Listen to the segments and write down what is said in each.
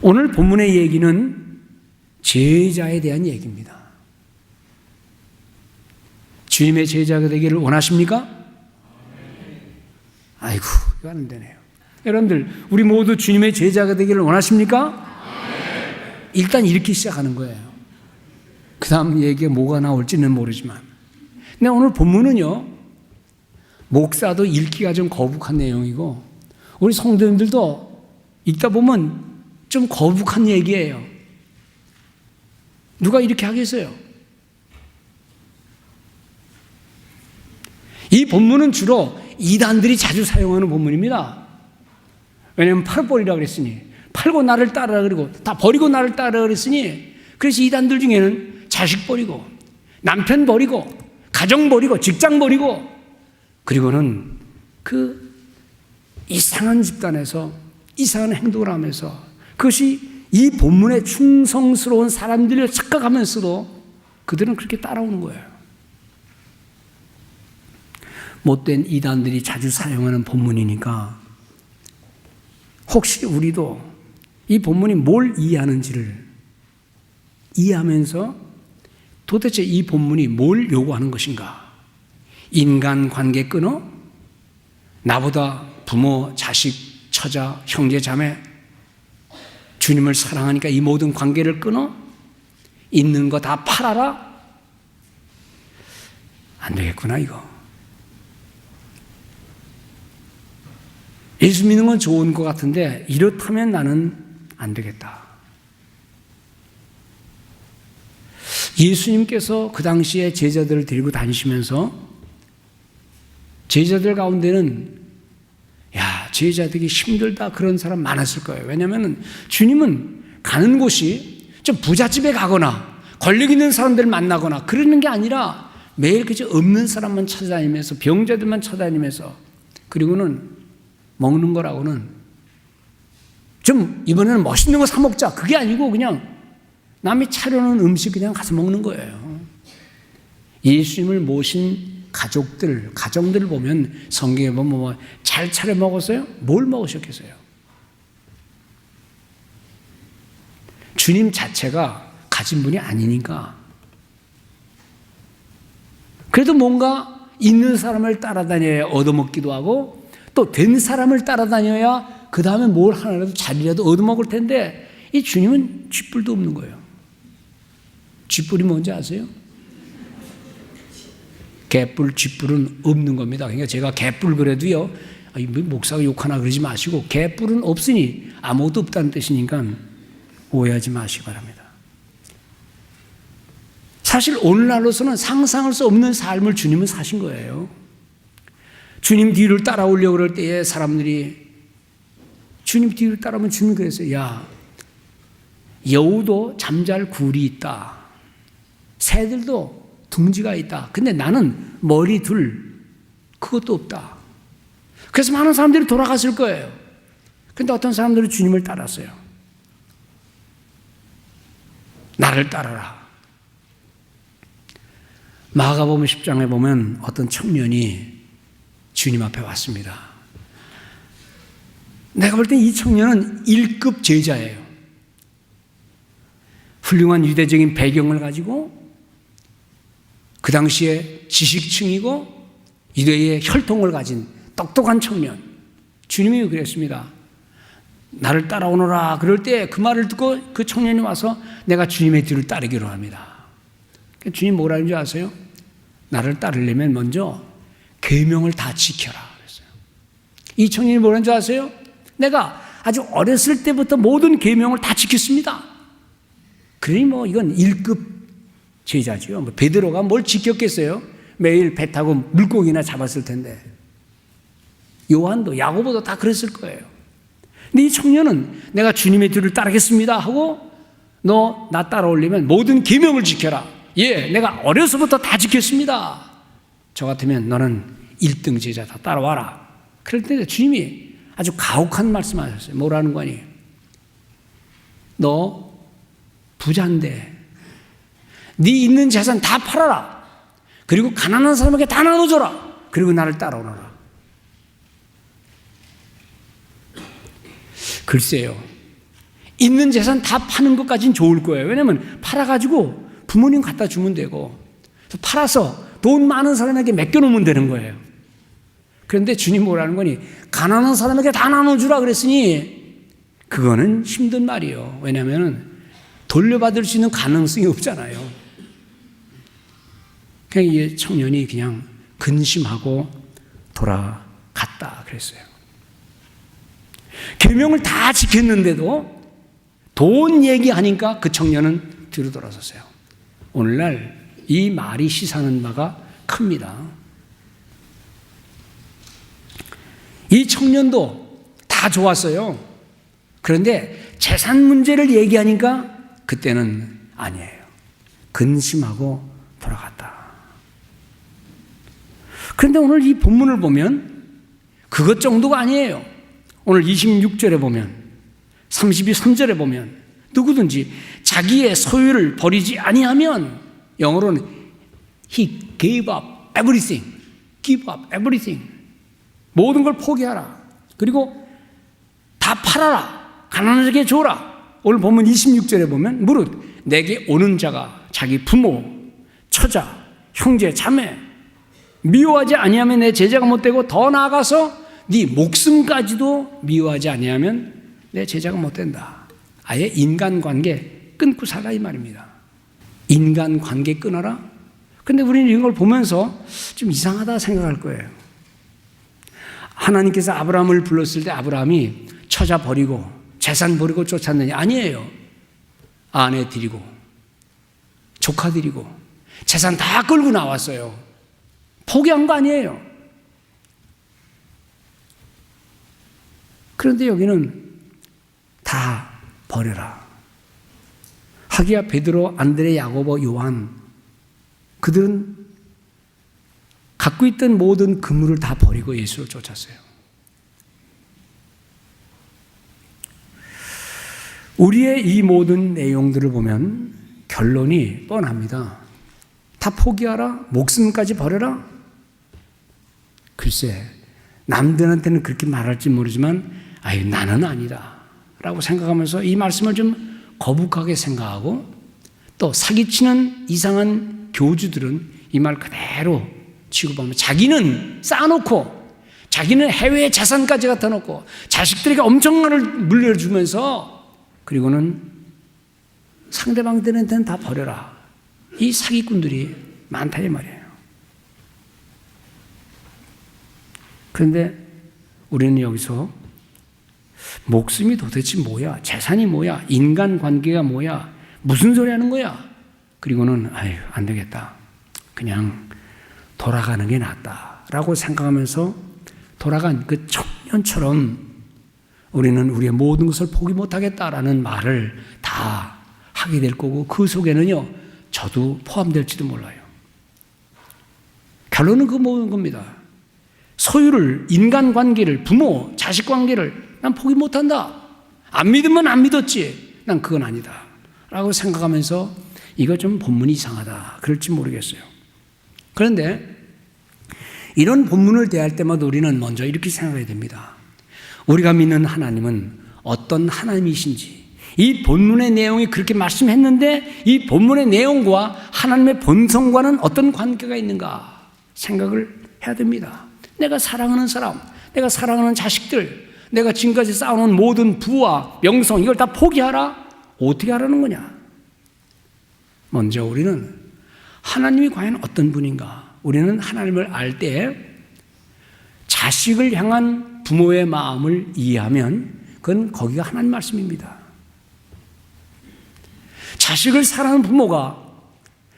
오늘 본문의 얘기는 제자에 대한 얘기입니다. 주님의 제자가 되기를 원하십니까? 아이고, 이거 안 되네요. 여러분들, 우리 모두 주님의 제자가 되기를 원하십니까? 일단 이렇게 시작하는 거예요. 그 다음 얘기가 뭐가 나올지는 모르지만. 근데 오늘 본문은요, 목사도 읽기가 좀 거북한 내용이고, 우리 성도님들도 읽다 보면 좀 거북한 얘기예요. 누가 이렇게 하겠어요? 이 본문은 주로 이단들이 자주 사용하는 본문입니다. 왜냐하면 팔벌이라고 그랬으니, 팔고 나를 따르라 그러고 다 버리고 나를 따르라 그랬으니, 그래서 이단들 중에는 자식 버리고 남편 버리고 가정 버리고 직장 버리고, 그리고는 그 이상한 집단에서 이상한 행동을 하면서, 그것이 이 본문에 충성스러운 사람들을 착각하면서도 그들은 그렇게 따라오는 거예요. 못된 이단들이 자주 사용하는 본문이니까 혹시 우리도 이 본문이 뭘 이해하는지를 이해하면서 도대체 이 본문이 뭘 요구하는 것인가? 인간관계 끊어? 나보다 부모, 자식, 처자, 형제, 자매, 주님을 사랑하니까 이 모든 관계를 끊어? 있는 거 다 팔아라? 안 되겠구나, 이거. 예수 믿는 건 좋은 것 같은데 이렇다면 나는 안 되겠다. 예수님께서 그 당시에 제자들을 데리고 다니시면서 제자들 가운데는 야, 제자 되기 힘들다 그런 사람 많았을 거예요. 왜냐하면 주님은 가는 곳이 좀 부잣집에 가거나 권력 있는 사람들을 만나거나 그러는 게 아니라 매일 그저 없는 사람만 찾아다니면서 병자들만 찾아다니면서, 그리고는 먹는 거라고는 좀 이번에는 멋있는 거 사 먹자, 그게 아니고 그냥 남이 차려놓은 음식 그냥 가서 먹는 거예요. 예수님을 모신 가정들을 보면 성경에 보면 잘 차려 먹었어요? 뭘 먹으셨겠어요? 주님 자체가 가진 분이 아니니까. 그래도 뭔가 있는 사람을 따라다녀야 얻어먹기도 하고, 또 된 사람을 따라다녀야 그 다음에 뭘 하나라도 자리라도 얻어먹을 텐데, 이 주님은 쥐뿔도 없는 거예요. 쥐뿔이 뭔지 아세요? 개뿔, 쥐뿔은 없는 겁니다. 그러니까 제가 개뿔 그래도요, 목사가 욕하나 그러지 마시고, 개뿔은 없으니 아무것도 없다는 뜻이니까 오해하지 마시기 바랍니다. 사실 오늘날로서는 상상할 수 없는 삶을 주님은 사신 거예요. 주님 뒤를 따라오려고 그럴 때에 사람들이 주님 뒤를 따라오면 주님이 그랬어요. 야, 여우도 잠잘 굴이 있다. 새들도 둥지가 있다. 근데 나는 머리 둘 그것도 없다. 그래서 많은 사람들이 돌아갔을 거예요. 근데 어떤 사람들은 주님을 따랐어요. 나를 따라라. 마가복음 10장에 보면 어떤 청년이 주님 앞에 왔습니다. 내가 볼 때 이 청년은 1급 제자예요. 훌륭한 유대적인 배경을 가지고 그 당시에 지식층이고 유대의 혈통을 가진 똑똑한 청년. 주님이 그랬습니다. 나를 따라오너라. 그럴 때 그 말을 듣고 그 청년이 와서 내가 주님의 뒤를 따르기로 합니다. 주님 뭐라는 줄 아세요? 나를 따르려면 먼저 계명을 다 지켜라 그랬어요. 이 청년이 뭐라는 줄 아세요? 내가 아주 어렸을 때부터 모든 계명을 다 지켰습니다. 그러니 뭐 이건 1급 제자죠. 베드로가 뭘 지켰겠어요? 매일 배 타고 물고기나 잡았을 텐데. 요한도 야고보도 다 그랬을 거예요. 근데 이 청년은 내가 주님의 뒤를 따르겠습니다 하고, 너 나 따라오려면 모든 계명을 지켜라. 예, 내가 어려서부터 다 지켰습니다. 저 같으면 너는 1등 제자다. 따라와라. 그럴 때 주님이 아주 가혹한 말씀하셨어요. 뭐라는 거니? 너 부자인데 네 있는 재산 다 팔아라. 그리고 가난한 사람에게 다 나눠줘라. 그리고 나를 따라오너라. 글쎄요, 있는 재산 다 파는 것까지는 좋을 거예요. 왜냐하면 팔아가지고 부모님 갖다 주면 되고, 팔아서 돈 많은 사람에게 맡겨놓으면 되는 거예요. 그런데 주님 뭐라는 거니? 가난한 사람에게 다 나눠주라 그랬으니 그거는 힘든 말이에요. 왜냐하면 돌려받을 수 있는 가능성이 없잖아요. 그냥 이 청년이 그냥 근심하고 돌아갔다 그랬어요. 계명을 다 지켰는데도 돈 얘기하니까 그 청년은 뒤로 돌아섰어요. 오늘날 이 말이 시사하는 바가 큽니다. 이 청년도 다 좋았어요. 그런데 재산 문제를 얘기하니까 그때는 아니에요. 근심하고 돌아갔다. 그런데 오늘 이 본문을 보면 그것 정도가 아니에요. 오늘 26절에 보면, 33절에 보면 누구든지 자기의 소유를 버리지 아니하면, 영어로는 He gave up everything. Give up everything. 모든 걸 포기하라. 그리고 다 팔아라. 가난하게 줘라. 오늘 보면 26절에 보면 무릇 내게 오는 자가 자기 부모, 처자, 형제, 자매 미워하지 아니하면 내 제자가 못되고, 더 나아가서 네 목숨까지도 미워하지 아니하면 내 제자가 못된다. 아예 인간관계 끊고 살라 이 말입니다. 인간관계 끊어라? 근데 우리는 이런 걸 보면서 좀 이상하다 생각할 거예요. 하나님께서 아브라함을 불렀을 때 아브라함이 처자 버리고 재산 버리고 쫓았느냐? 아니에요. 아내 드리고 조카 드리고 재산 다 끌고 나왔어요. 포기한 거 아니에요. 그런데 여기는 다 버려라. 하기야 베드로, 안드레, 야고보, 요한, 그들은 갖고 있던 모든 그물을 다 버리고 예수를 쫓았어요. 우리의 이 모든 내용들을 보면 결론이 뻔합니다. 다 포기하라? 목숨까지 버려라? 글쎄, 남들한테는 그렇게 말할지 모르지만 아유, 나는 아니다 라고 생각하면서 이 말씀을 좀 거북하게 생각하고, 또 사기치는 이상한 교주들은 이 말 그대로 취급하면 자기는 쌓아놓고 자기는 해외에 자산까지 갖다 놓고 자식들에게 엄청나게 물려주면서 그리고는 상대방들한테는 다 버려라. 이 사기꾼들이 많다 이 말이에요. 그런데 우리는 여기서 목숨이 도대체 뭐야? 재산이 뭐야? 인간관계가 뭐야? 무슨 소리 하는 거야? 그리고는 아유, 안 되겠다. 그냥 돌아가는 게 낫다라고 생각하면서 돌아간 그 청년처럼 우리는 우리의 모든 것을 포기 못하겠다라는 말을 다 하게 될 거고, 그 속에는요 저도 포함될지도 몰라요. 결론은 그 모든 겁니다. 소유를, 인간관계를, 부모, 자식관계를 난 포기 못한다. 안 믿으면 안 믿었지. 난 그건 아니다 라고 생각하면서 이거 좀 본문이 이상하다 그럴지 모르겠어요. 그런데 이런 본문을 대할 때마다 우리는 먼저 이렇게 생각해야 됩니다. 우리가 믿는 하나님은 어떤 하나님이신지, 이 본문의 내용이 그렇게 말씀했는데 이 본문의 내용과 하나님의 본성과는 어떤 관계가 있는가 생각을 해야 됩니다. 내가 사랑하는 사람, 내가 사랑하는 자식들, 내가 지금까지 쌓아놓은 모든 부와 명성, 이걸 다 포기하라? 어떻게 하라는 거냐? 먼저 우리는 하나님이 과연 어떤 분인가? 우리는 하나님을 알 때 자식을 향한 부모의 마음을 이해하면 그건 거기가 하나님 말씀입니다. 자식을 사랑하는 부모가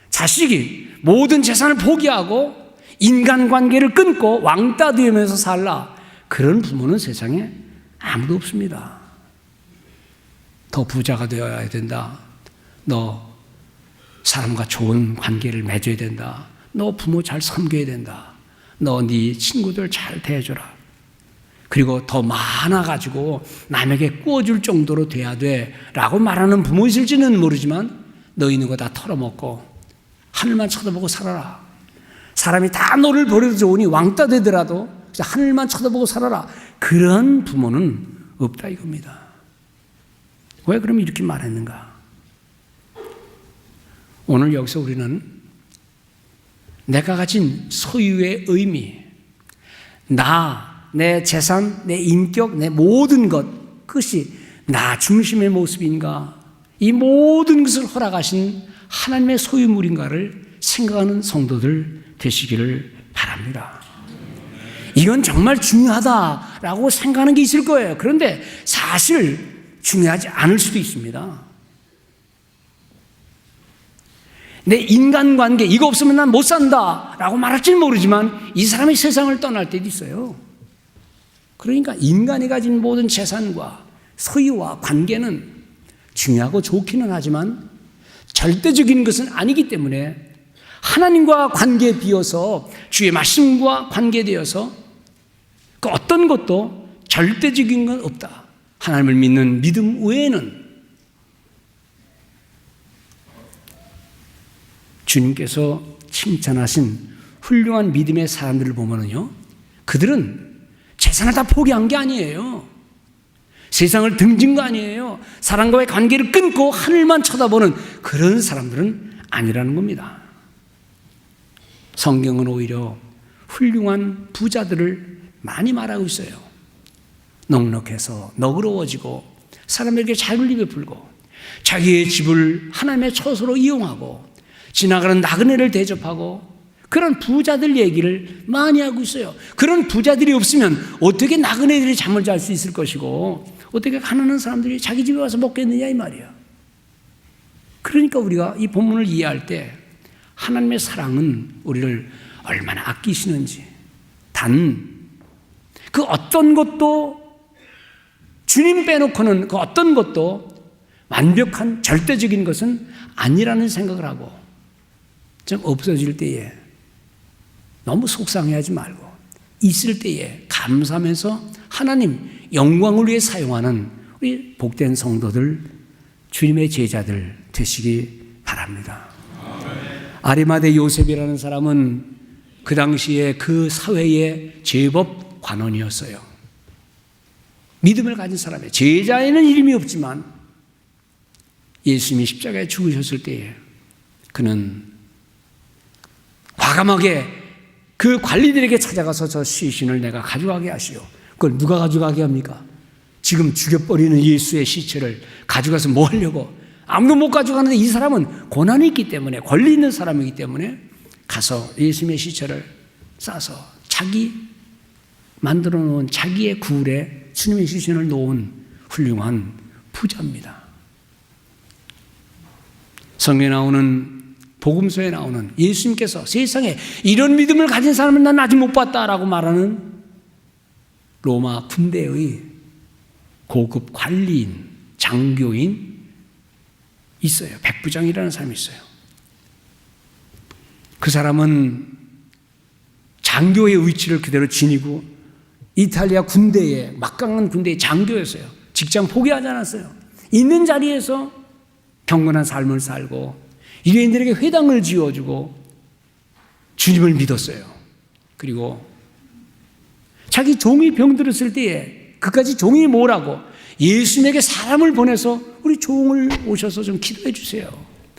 자식이 모든 재산을 포기하고 인간관계를 끊고 왕따 되면서 살라, 그런 부모는 세상에 아무도 없습니다. 더 부자가 되어야 된다. 너 사람과 좋은 관계를 맺어야 된다. 너 부모 잘 섬겨야 된다. 너 네 친구들 잘 대해줘라. 그리고 더 많아가지고 남에게 구워줄 정도로 돼야 돼 라고 말하는 부모 있을지는 모르지만 너 있는 거 다 털어먹고 하늘만 쳐다보고 살아라. 사람이 다 너를 버려도 좋으니 왕따 되더라도 하늘만 쳐다보고 살아라. 그런 부모는 없다 이겁니다. 왜 그럼 이렇게 말했는가? 오늘 여기서 우리는 내가 가진 소유의 의미, 내 재산, 내 인격, 내 모든 것, 그것이 나 중심의 모습인가? 이 모든 것을 허락하신 하나님의 소유물인가를 생각하는 성도들 되시기를 바랍니다. 이건 정말 중요하다라고 생각하는 게 있을 거예요. 그런데 사실 중요하지 않을 수도 있습니다. 내 인간관계 이거 없으면 난 못 산다라고 말할지는 모르지만 이 사람이 세상을 떠날 때도 있어요. 그러니까 인간이 가진 모든 재산과 소유와 관계는 중요하고 좋기는 하지만 절대적인 것은 아니기 때문에 하나님과 관계에 비어서 주의 말씀과 관계되어서 그 어떤 것도 절대적인 건 없다. 하나님을 믿는 믿음 외에는 주님께서 칭찬하신 훌륭한 믿음의 사람들을 보면요, 그들은 재산을 다 포기한 게 아니에요. 세상을 등진 거 아니에요. 사람과의 관계를 끊고 하늘만 쳐다보는 그런 사람들은 아니라는 겁니다. 성경은 오히려 훌륭한 부자들을 많이 말하고 있어요. 넉넉해서 너그러워지고 사람에게 자유를 베풀고 자기의 집을 하나님의 처소로 이용하고 지나가는 나그네를 대접하고 그런 부자들 얘기를 많이 하고 있어요. 그런 부자들이 없으면 어떻게 나그네들이 잠을 잘 수 있을 것이고 어떻게 가난한 사람들이 자기 집에 와서 먹겠느냐 이 말이에요. 그러니까 우리가 이 본문을 이해할 때 하나님의 사랑은 우리를 얼마나 아끼시는지, 단 그 어떤 것도 주님 빼놓고는 그 어떤 것도 완벽한 절대적인 것은 아니라는 생각을 하고 좀 없어질 때에 너무 속상해하지 말고 있을 때에 감사하면서 하나님 영광을 위해 사용하는 우리 복된 성도들, 주님의 제자들 되시기 바랍니다. 아리마대 요셉이라는 사람은 그 당시에 그 사회의 제법 관원이었어요. 믿음을 가진 사람이에요. 제자에는 이름이 없지만 예수님이 십자가에 죽으셨을 때에 그는 과감하게 그 관리들에게 찾아가서 저 시신을 내가 가져가게 하시오. 그걸 누가 가져가게 합니까? 지금 죽여버리는 예수의 시체를 가져가서 뭐 하려고? 아무도 못 가져가는데 이 사람은 고난이 있기 때문에, 권리 있는 사람이기 때문에 가서 예수님의 시체를 싸서 자기 만들어 놓은 자기의 굴에 주님의 시신을 놓은 훌륭한 부자입니다. 성경에 나오는, 복음서에 나오는 예수님께서 세상에 이런 믿음을 가진 사람은 난 아직 못 봤다라고 말하는 로마 군대의 고급 관리인, 장교인 있어요. 백부장이라는 사람이 있어요. 그 사람은 장교의 위치를 그대로 지니고 이탈리아 군대에, 막강한 군대의 장교였어요. 직장 포기하지 않았어요. 있는 자리에서 경건한 삶을 살고 유대인들에게 회당을 지어주고 주님을 믿었어요. 그리고 자기 종이 병들었을 때에 그까지 종이 뭐라고 예수님에게 사람을 보내서 우리 종을 오셔서 좀 기도해 주세요.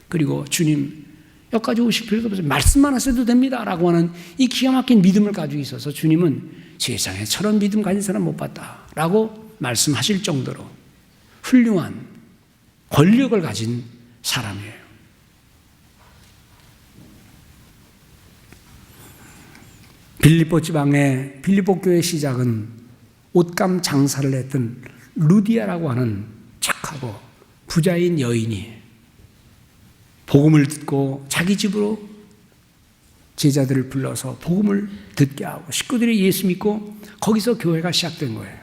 그리고 주님 여기까지 오실 필요도 없어요. 말씀만 하셔도 됩니다 라고 하는 이 기가 막힌 믿음을 가지고 있어서 주님은 세상에 저런 믿음 가진 사람 못 봤다 라고 말씀하실 정도로 훌륭한 권력을 가진 사람이에요. 빌립보 지방의 빌립보 교회 시작은 옷감 장사를 했던 루디아라고 하는 착하고 부자인 여인이 복음을 듣고 자기 집으로 제자들을 불러서 복음을 듣게 하고 식구들이 예수 믿고 거기서 교회가 시작된 거예요.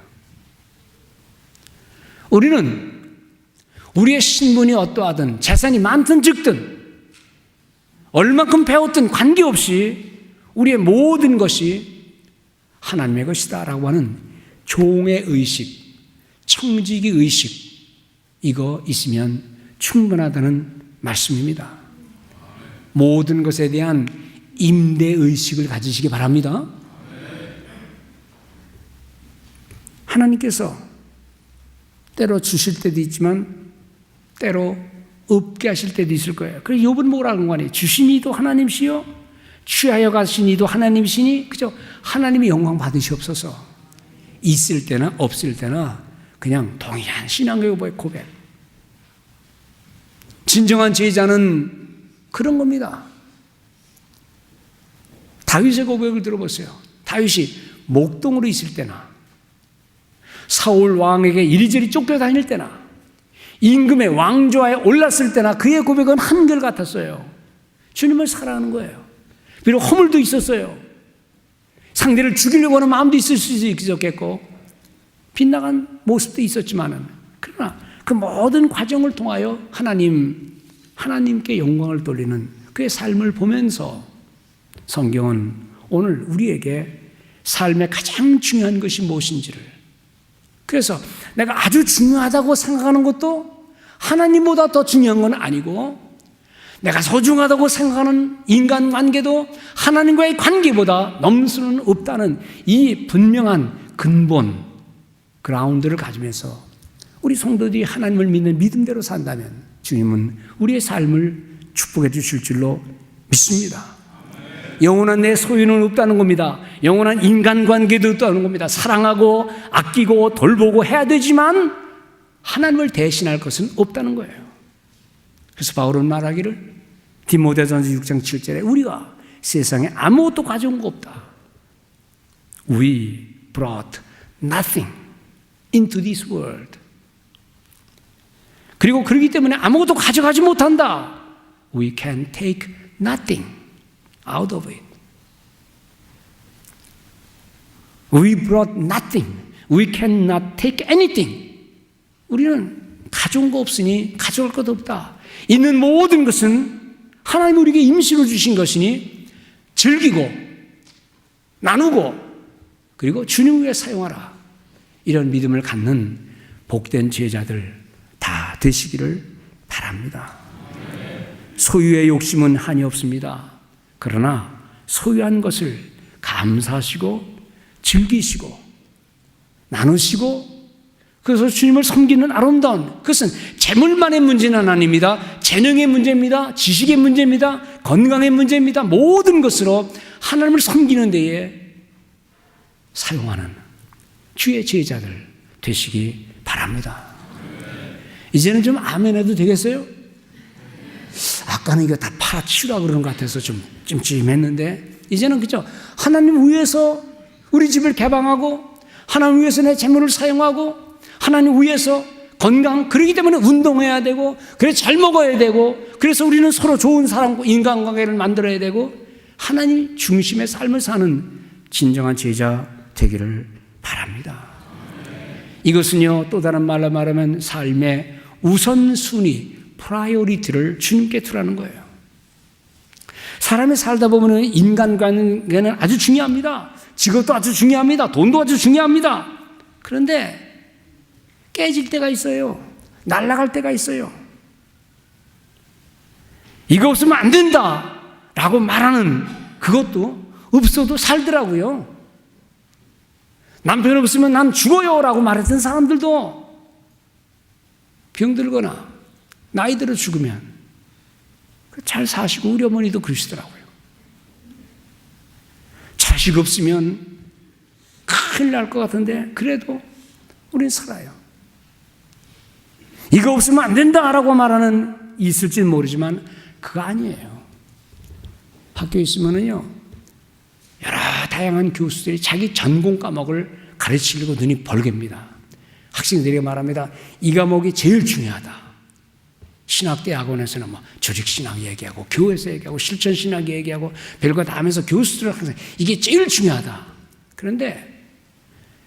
우리는 우리의 신분이 어떠하든 재산이 많든 적든 얼만큼 배웠든 관계없이 우리의 모든 것이 하나님의 것이다 라고 하는 종의 의식, 청지기 의식 이거 있으면 충분하다는 말씀입니다. 모든 것에 대한 임대의식을 가지시기 바랍니다. 하나님께서 때로 주실 때도 있지만 때로 없게 하실 때도 있을 거예요. 그래서 욥은 뭐라는 거 아니에요? 주신 이도 하나님이시요 취하여 가신 이도 하나님이시니 그죠? 하나님이 영광 받으시옵소서. 있을 때나 없을 때나 그냥 동일한 신앙의 고백. 진정한 제자는 그런 겁니다. 다윗의 고백을 들어보세요. 다윗이 목동으로 있을 때나 사울 왕에게 이리저리 쫓겨다닐 때나 임금의 왕좌에 올랐을 때나 그의 고백은 한결같았어요. 주님을 사랑하는 거예요. 비록 허물도 있었어요. 상대를 죽이려고 하는 마음도 있을 수 있었겠고 빗나간 모습도 있었지만은 그러나 그 모든 과정을 통하여 하나님께 영광을 돌리는 그의 삶을 보면서 성경은 오늘 우리에게 삶의 가장 중요한 것이 무엇인지를, 그래서 내가 아주 중요하다고 생각하는 것도 하나님보다 더 중요한 건 아니고 내가 소중하다고 생각하는 인간관계도 하나님과의 관계보다 넘을 수는 없다는 이 분명한 근본 그라운드를 가지면서 우리 성도들이 하나님을 믿는 믿음대로 산다면 주님은 우리의 삶을 축복해 주실 줄로 믿습니다. 영원한 내 소유는 없다는 겁니다. 영원한 인간관계도 없다는 겁니다. 사랑하고 아끼고 돌보고 해야 되지만 하나님을 대신할 것은 없다는 거예요. 그래서 바울은 말하기를 디모데전서 6장 7절에 우리가 세상에 아무것도 가져온 거 없다. We brought nothing into this world. 그리고 그렇기 때문에 아무것도 가져가지 못한다. We can take nothing out of it. We brought nothing. We cannot take anything. 우리는 가져온 거 없으니 가져올 것도 없다. 있는 모든 것은 하나님 우리에게 임시로 주신 것이니 즐기고 나누고 그리고 주님 위해 사용하라. 이런 믿음을 갖는 복된 제자들 다 되시기를 바랍니다. 소유의 욕심은 한이 없습니다. 그러나 소유한 것을 감사하시고 즐기시고 나누시고 그래서 주님을 섬기는 아름다운, 그것은 재물만의 문제는 아닙니다. 재능의 문제입니다. 지식의 문제입니다. 건강의 문제입니다. 모든 것으로 하나님을 섬기는 데에 사용하는 주의 제자들 되시기 바랍니다. 이제는 좀 아멘 해도 되겠어요? 아까는 이거 다 팔아치우라 그러는 것 같아서 좀 찜찜했는데 이제는 그죠? 하나님 위해서 우리 집을 개방하고 하나님 위해서 내 재물을 사용하고 하나님 위해서 건강, 그러기 때문에 운동해야 되고 그래서 잘 먹어야 되고 그래서 우리는 서로 좋은 사람, 인간관계를 만들어야 되고 하나님 중심의 삶을 사는 진정한 제자 되기를 바랍니다. 이것은요, 또 다른 말로 말하면 삶의 우선순위, 프라이오리티를 주님께 두라는 거예요. 사람이 살다 보면 인간관계는 아주 중요합니다. 직업도 아주 중요합니다. 돈도 아주 중요합니다. 그런데 깨질 때가 있어요. 날아갈 때가 있어요. 이거 없으면 안 된다 라고 말하는 그것도 없어도 살더라고요. 남편 없으면 난 죽어요 라고 말했던 사람들도 병들거나 나이 들어 죽으면 잘 사시고 우리 어머니도 그러시더라고요. 자식 없으면 큰일 날 것 같은데 그래도 우린 살아요. 이거 없으면 안 된다라고 말하는 있을지는 모르지만 그거 아니에요. 학교에 있으면은요, 여러 다양한 교수들이 자기 전공 과목을 가르치려고 눈이 벌geb니다. 학생들에게 말합니다. 이 과목이 제일 중요하다. 신학대 학원에서는 뭐 조직신학 얘기하고 교회에서 얘기하고 실천신학 얘기하고 별거 다 하면서 교수들은 항상 이게 제일 중요하다. 그런데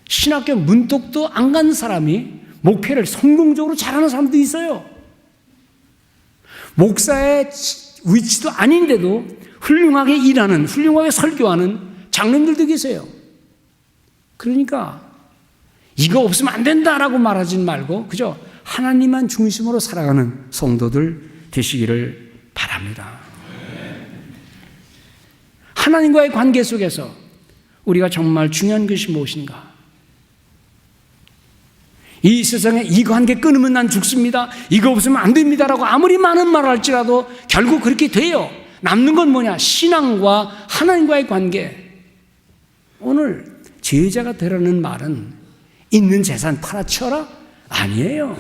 신학교 문턱도 안 간 사람이 목회를 성공적으로 잘하는 사람도 있어요. 목사의 위치도 아닌데도 훌륭하게 일하는, 훌륭하게 설교하는 장로님들도 계세요. 그러니까 이거 없으면 안 된다라고 말하지 말고 그저 하나님만 중심으로 살아가는 성도들 되시기를 바랍니다. 하나님과의 관계 속에서 우리가 정말 중요한 것이 무엇인가? 이 세상에 이 관계 끊으면 난 죽습니다, 이거 없으면 안 됩니다라고 아무리 많은 말을 할지라도 결국 그렇게 돼요. 남는 건 뭐냐? 신앙과 하나님과의 관계. 오늘 제자가 되라는 말은 있는 재산 팔아치워라? 아니에요.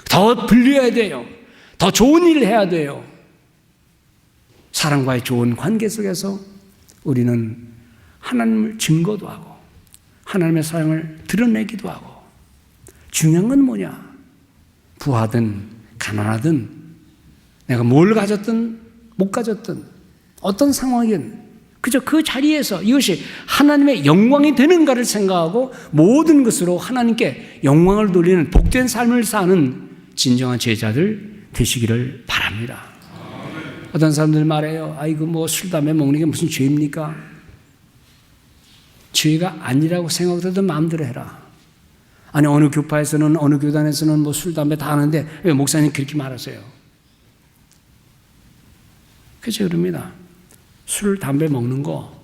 더 불려야 돼요. 더 좋은 일을 해야 돼요. 사람과의 좋은 관계 속에서 우리는 하나님을 증거도 하고 하나님의 사랑을 드러내기도 하고, 중요한 건 뭐냐? 부하든 가난하든 내가 뭘 가졌든 못 가졌든 어떤 상황이든 그저 그 자리에서 이것이 하나님의 영광이 되는가를 생각하고 모든 것으로 하나님께 영광을 돌리는 복된 삶을 사는 진정한 제자들 되시기를 바랍니다. 어떤 사람들 말해요. 아이고 뭐 술 담배 먹는 게 무슨 죄입니까? 죄가 아니라고 생각해도 마음대로 해라. 아니 어느 교파에서는 어느 교단에서는 뭐 술 담배 다 하는데 왜 목사님 그렇게 말하세요? 그죠, 그럽니다. 술 담배 먹는 거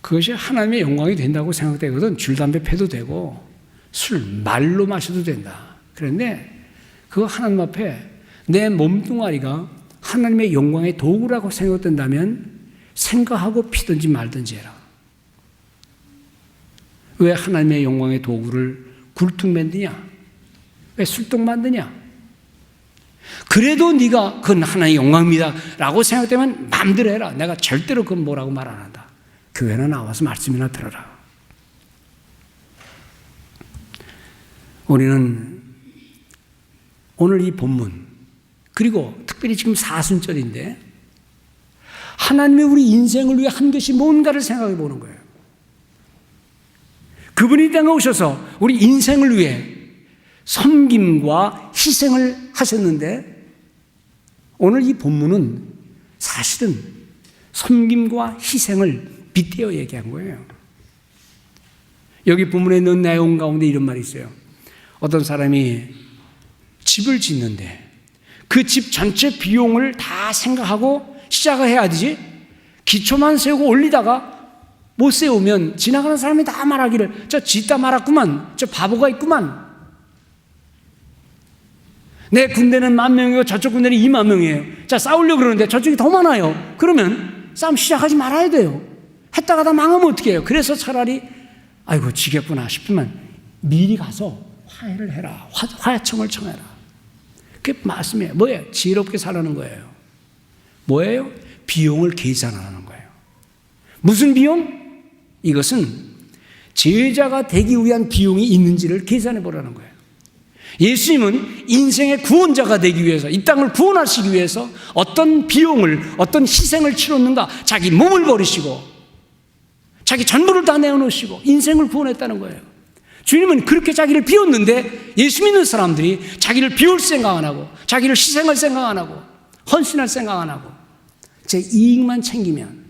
그것이 하나님의 영광이 된다고 생각되거든. 줄 담배 펴도 되고 술 말로 마셔도 된다. 그런데 그거 하나님 앞에 내 몸뚱아리가 하나님의 영광의 도구라고 생각된다면 생각하고 피든지 말든지 해라. 왜 하나님의 영광의 도구를 굴뚝 만드냐? 왜 술독 만드냐? 그래도 네가 그건 하나님의 영광입니다 라고 생각되면 마음대로 해라. 내가 절대로 그건 뭐라고 말 안 한다. 교회나 나와서 말씀이나 들어라. 우리는 오늘 이 본문, 그리고 특별히 지금 사순절인데 하나님이 우리 인생을 위해 한 것이 뭔가를 생각해 보는 거예요. 그분이 이 땅에 오셔서 우리 인생을 위해 섬김과 희생을 하셨는데, 오늘 이 본문은 사실은 섬김과 희생을 빗대어 얘기한 거예요. 여기 본문에 있는 내용 가운데 이런 말이 있어요. 어떤 사람이 집을 짓는데 그 집 전체 비용을 다 생각하고 시작을 해야 되지, 기초만 세우고 올리다가 못 세우면 지나가는 사람이 다 말하기를 저 짓다 말았구만, 저 바보가 있구만. 내 군대는 10,000명이고 저쪽 군대는 20,000명이에요. 자, 싸우려고 그러는데 저쪽이 더 많아요. 그러면 싸움 시작하지 말아야 돼요. 했다가 다 망하면 어떻게 해요? 그래서 차라리 아이고 지겠구나 싶으면 미리 가서 화해를 해라. 화해청을 청해라. 그게 말씀이에요. 뭐예요? 지혜롭게 살라는 거예요. 뭐예요? 비용을 계산하는 거예요. 무슨 비용? 이것은 제자가 되기 위한 비용이 있는지를 계산해 보라는 거예요. 예수님은 인생의 구원자가 되기 위해서, 이 땅을 구원하시기 위해서 어떤 비용을, 어떤 희생을 치렀는가? 자기 몸을 버리시고 자기 전부를 다 내어놓으시고 인생을 구원했다는 거예요. 주님은 그렇게 자기를 비웠는데 예수 믿는 사람들이 자기를 비울 생각 안 하고 자기를 희생할 생각 안 하고 헌신할 생각 안 하고 제 이익만 챙기면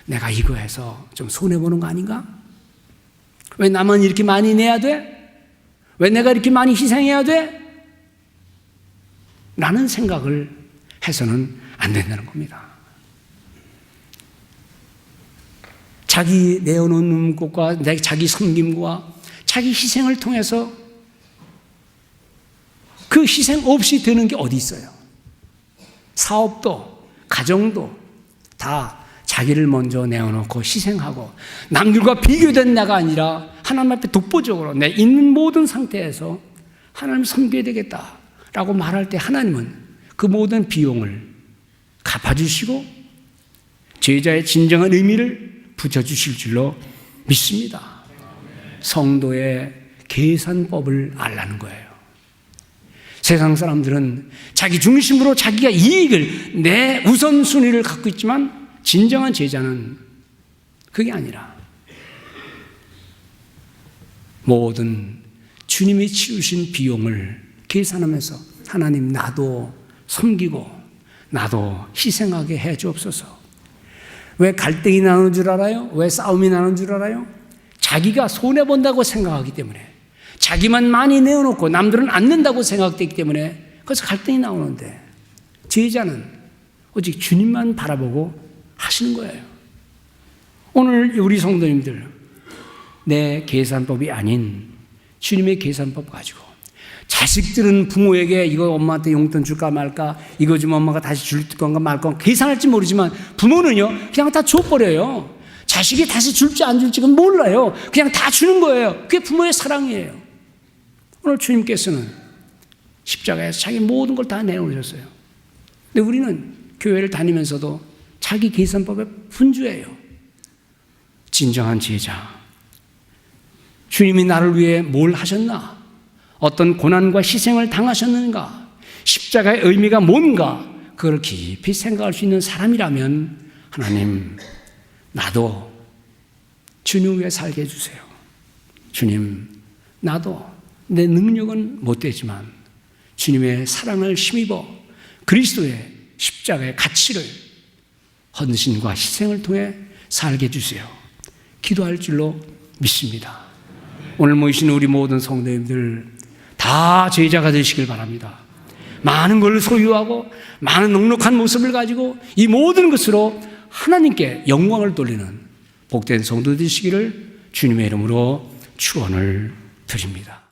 내가 이거 해서 좀 손해보는 거 아닌가? 왜 나만 이렇게 많이 내야 돼? 왜 내가 이렇게 많이 희생해야 돼? 라는 생각을 해서는 안 된다는 겁니다. 자기 내어놓는 것과 자기 섬김과 자기 희생을 통해서 그 희생 없이 되는 게 어디 있어요? 사업도 가정도 다 자기를 먼저 내어놓고 희생하고 남들과 비교된 나가 아니라 하나님 앞에 독보적으로 내 있는 모든 상태에서 하나님을 섬겨야 되겠다라고 말할 때 하나님은 그 모든 비용을 갚아주시고 제자의 진정한 의미를 붙여주실 줄로 믿습니다. 성도의 계산법을 알라는 거예요. 세상 사람들은 자기 중심으로 자기가 이익을, 내 우선순위를 갖고 있지만 진정한 제자는 그게 아니라 모든 주님이 치우신 비용을 계산하면서 하나님 나도 섬기고 나도 희생하게 해 주옵소서. 왜 갈등이 나는 줄 알아요? 왜 싸움이 나는 줄 알아요? 자기가 손해본다고 생각하기 때문에, 자기만 많이 내어놓고 남들은 안 낸다고 생각되기 때문에 그래서 갈등이 나오는데, 제자는 오직 주님만 바라보고 하시는 거예요. 오늘 우리 성도님들, 내 계산법이 아닌 주님의 계산법 가지고. 자식들은 부모에게 이거 엄마한테 용돈 줄까 말까, 이거 좀 엄마가 다시 줄 건가 말까 계산할지 모르지만 부모는요 그냥 다 줘버려요. 자식이 다시 줄지 안 줄지는 몰라요. 그냥 다 주는 거예요. 그게 부모의 사랑이에요. 오늘 주님께서는 십자가에서 자기 모든 걸 다 내놓으셨어요. 근데 우리는 교회를 다니면서도 자기 계산법에 분주해요. 진정한 제자, 주님이 나를 위해 뭘 하셨나? 어떤 고난과 희생을 당하셨는가? 십자가의 의미가 뭔가? 그걸 깊이 생각할 수 있는 사람이라면 하나님, 나도 주님 위해 살게 해주세요. 주님, 나도 내 능력은 못 되지만 주님의 사랑을 힘입어 그리스도의 십자가의 가치를 헌신과 희생을 통해 살게 해주세요. 기도할 줄로 믿습니다. 오늘 모이신 우리 모든 성도님들 다 제자가 되시길 바랍니다. 많은 걸 소유하고 많은 넉넉한 모습을 가지고 이 모든 것으로 하나님께 영광을 돌리는 복된 성도 되시기를 주님의 이름으로 축원을 드립니다.